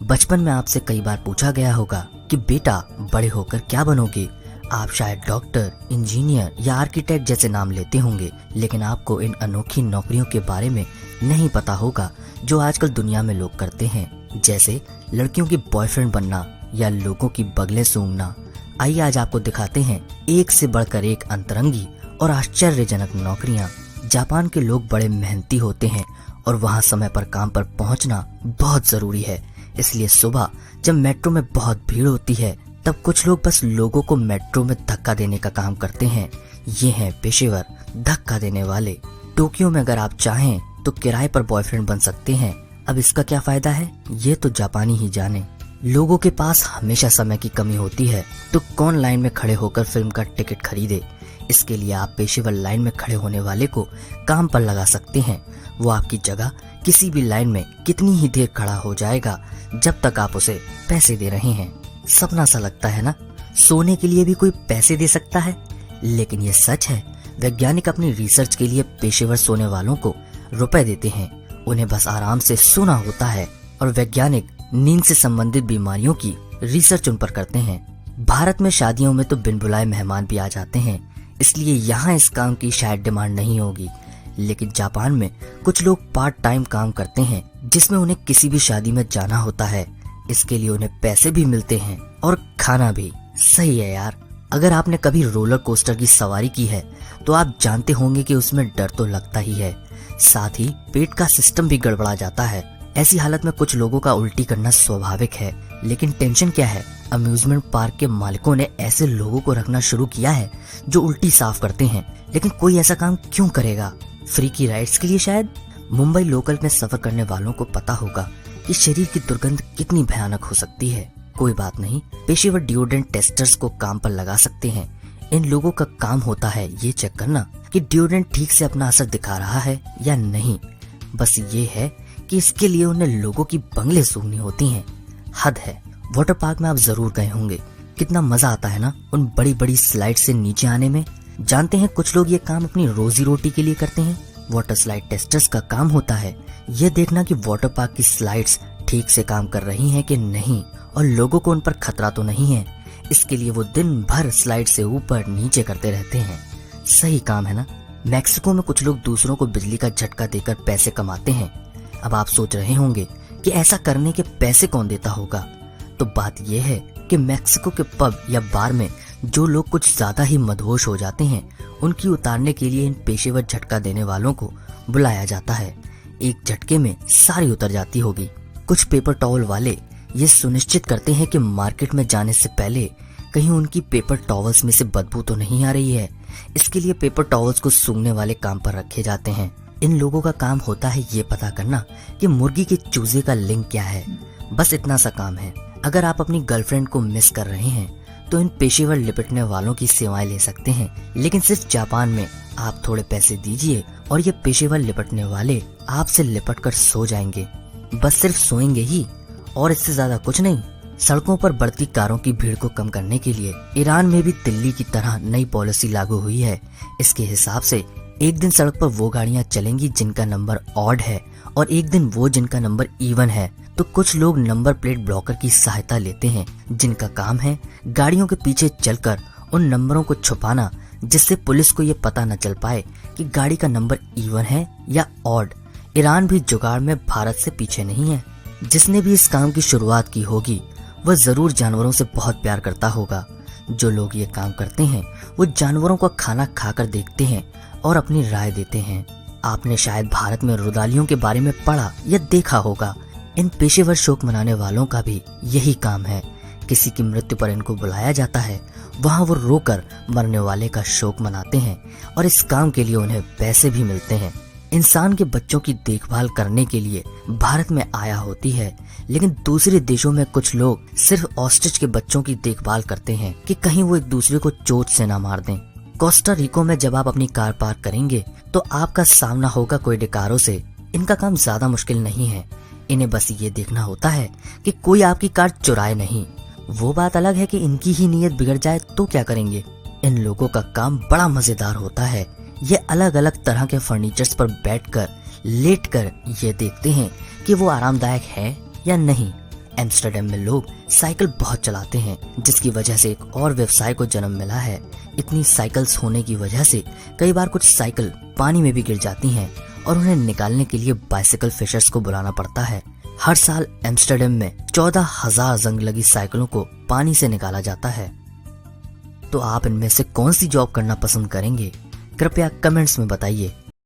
बचपन में आपसे कई बार पूछा गया होगा कि बेटा बड़े होकर क्या बनोगे। आप शायद डॉक्टर, इंजीनियर या आर्किटेक्ट जैसे नाम लेते होंगे, लेकिन आपको इन अनोखी नौकरियों के बारे में नहीं पता होगा जो आजकल दुनिया में लोग करते हैं, जैसे लड़कियों की बॉयफ्रेंड बनना या लोगों की बगलें सूंघना। आइए आज आपको दिखाते हैं एक से बढ़कर एक अंतरंगी और आश्चर्यजनक नौकरियां। जापान के लोग बड़े मेहनती होते हैं और वहां समय पर काम पर पहुंचना बहुत जरूरी है। इसलिए सुबह जब मेट्रो में बहुत भीड़ होती है तब कुछ लोग बस लोगों को मेट्रो में धक्का देने का काम करते हैं। ये हैं पेशेवर धक्का देने वाले। टोक्यो में अगर आप चाहें तो किराए पर बॉयफ्रेंड बन सकते हैं। अब इसका क्या फायदा है ये तो जापानी ही जाने। लोगों के पास हमेशा समय की कमी होती है तो कौन लाइन में खड़े होकर फिल्म का टिकट खरीदे। इसके लिए आप पेशेवर लाइन में खड़े होने वाले को काम पर लगा सकते हैं। वो आपकी जगह किसी भी लाइन में कितनी ही देर खड़ा हो जाएगा जब तक आप उसे पैसे दे रहे हैं। सपना सा लगता है ना, सोने के लिए भी कोई पैसे दे सकता है, लेकिन ये सच है। वैज्ञानिक अपनी रिसर्च के लिए पेशेवर सोने वालों को रुपए देते हैं। उन्हें बस आराम से सोना होता है और वैज्ञानिक नींद से संबंधित बीमारियों की रिसर्च उन पर करते हैं। भारत में शादियों में तो बिन बुलाए मेहमान भी आ जाते हैं, इसलिए यहाँ इस काम की शायद डिमांड नहीं होगी। लेकिन जापान में कुछ लोग पार्ट टाइम काम करते हैं जिसमें उन्हें किसी भी शादी में जाना होता है। इसके लिए उन्हें पैसे भी मिलते हैं और खाना भी। सही है यार। अगर आपने कभी रोलर कोस्टर की सवारी की है तो आप जानते होंगे कि उसमें डर तो लगता ही है, साथ ही पेट का सिस्टम भी गड़बड़ा जाता है। ऐसी हालत में कुछ लोगों का उल्टी करना स्वाभाविक है, लेकिन टेंशन क्या है, अम्यूजमेंट पार्क के मालिकों ने ऐसे लोगों को रखना शुरू किया है जो उल्टी साफ करते हैं। लेकिन कोई ऐसा काम क्यों करेगा? फ्री की राइड्स के लिए शायद। मुंबई लोकल में सफर करने वालों को पता होगा कि शरीर की दुर्गंध कितनी भयानक हो सकती है। कोई बात नहीं, पेशेवर डिओड्रेंट टेस्टर्स को काम पर लगा सकते हैं। इन लोगों का काम होता है ये चेक करना कि डिओड्रेंट ठीक से अपना असर दिखा रहा है या नहीं। बस ये है कि इसके लिए उन्हें लोगों की बंगले सूंघनी होती हैं। हद है। वाटर पार्क में आप जरूर गए होंगे, कितना मजा आता है ना उन बड़ी बड़ी स्लाइड से नीचे आने में। जानते हैं कुछ लोग ये काम अपनी रोजी रोटी के लिए करते हैं। वाटर स्लाइड टेस्टर्स का काम होता है ये देखना कि वाटर पार्क की स्लाइड्स ठीक से काम कर रही हैं कि नहीं और लोगों को उन पर खतरा तो नहीं है। इसके लिए वो दिन भर स्लाइड से ऊपर नीचे करते रहते हैं। सही काम है ना। मैक्सिको में कुछ लोग दूसरों को बिजली का झटका देकर पैसे कमाते हैं। अब आप सोच रहे होंगे कि ऐसा करने के पैसे कौन देता होगा, तो बात यह है कि मैक्सिको के पब या बार में जो लोग कुछ ज्यादा ही मदहोश हो जाते हैं उनकी उतारने के लिए इन पेशेवर झटका देने वालों को बुलाया जाता है। एक झटके में सारी उतर जाती होगी। कुछ पेपर टॉवल वाले ये सुनिश्चित करते हैं कि मार्केट में जाने से पहले कहीं उनकी पेपर टॉवल्स में से बदबू तो नहीं आ रही है। इसके लिए पेपर टॉवल्स को सूंघने वाले काम पर रखे जाते हैं। इन लोगों का काम होता है ये पता करना कि मुर्गी के चूजे का लिंग क्या है। बस इतना सा काम है। अगर आप अपनी गर्लफ्रेंड को मिस कर रहे हैं तो इन पेशेवर लिपटने वालों की सेवाएं ले सकते हैं। लेकिन सिर्फ जापान में। आप थोड़े पैसे दीजिए और ये पेशेवर लिपटने वाले आपसे लिपट कर सो जाएंगे। बस सिर्फ सोएंगे ही और इससे ज्यादा कुछ नहीं। सड़कों पर बढ़ती कारों की भीड़ को कम करने के लिए ईरान में भी दिल्ली की तरह नई पॉलिसी लागू हुई है। इसके हिसाब से एक दिन सड़क पर वो गाड़ियां चलेंगी जिनका नंबर ऑड है और एक दिन वो जिनका नंबर इवन है। तो कुछ लोग नंबर प्लेट ब्लॉकर की सहायता लेते हैं जिनका काम है गाड़ियों के पीछे चलकर उन नंबरों को छुपाना, जिससे पुलिस को ये पता न चल पाए कि गाड़ी का नंबर इवन है या ऑड। ईरान भी जुगाड़ में भारत से पीछे नहीं है। जिसने भी इस काम की शुरुआत की होगी वह जरूर जानवरों से बहुत प्यार करता होगा। जो लोग ये काम करते हैं वो जानवरों का खाना खाकर देखते हैं और अपनी राय देते हैं। आपने शायद भारत में रुदालियों के बारे में पढ़ा या देखा होगा। इन पेशेवर शोक मनाने वालों का भी यही काम है। किसी की मृत्यु पर इनको बुलाया जाता है, वहाँ वो रोकर मरने वाले का शोक मनाते हैं और इस काम के लिए उन्हें पैसे भी मिलते हैं। इंसान के बच्चों की देखभाल करने के लिए भारत में आया होती है, लेकिन दूसरे देशों में कुछ लोग सिर्फ ऑस्ट्रिच के बच्चों की देखभाल करते हैं कि कहीं वो एक दूसरे को चोट से ना मार दें। कोस्टा रिको में जब आप अपनी कार पार्क करेंगे तो आपका सामना होगा कोई डिकारों से। इनका काम ज्यादा मुश्किल नहीं है। इन्हें बस ये देखना होता है कि कोई आपकी कार चुराए नहीं। वो बात अलग है कि इनकी ही नीयत बिगड़ जाए तो क्या करेंगे। इन लोगों का काम बड़ा मजेदार होता है। ये अलग अलग तरह के फर्नीचर्स पर बैठकर लेटकर ये देखते हैं कि वो आरामदायक है या नहीं। एम्स्टर्डम में लोग साइकिल बहुत चलाते हैं, जिसकी वजह से एक और व्यवसाय को जन्म मिला है। इतनी साइकिल्स होने की वजह से कई बार कुछ साइकिल पानी में भी गिर जाती हैं और उन्हें निकालने के लिए बाइसिकल फिशर्स को बुलाना पड़ता है। हर साल एम्स्टर्डम में 14,000 जंग लगी साइकिलों को पानी से निकाला जाता है। तो आप इनमें से कौन सी जॉब करना पसंद करेंगे? कृपया कमेंट्स में बताइए।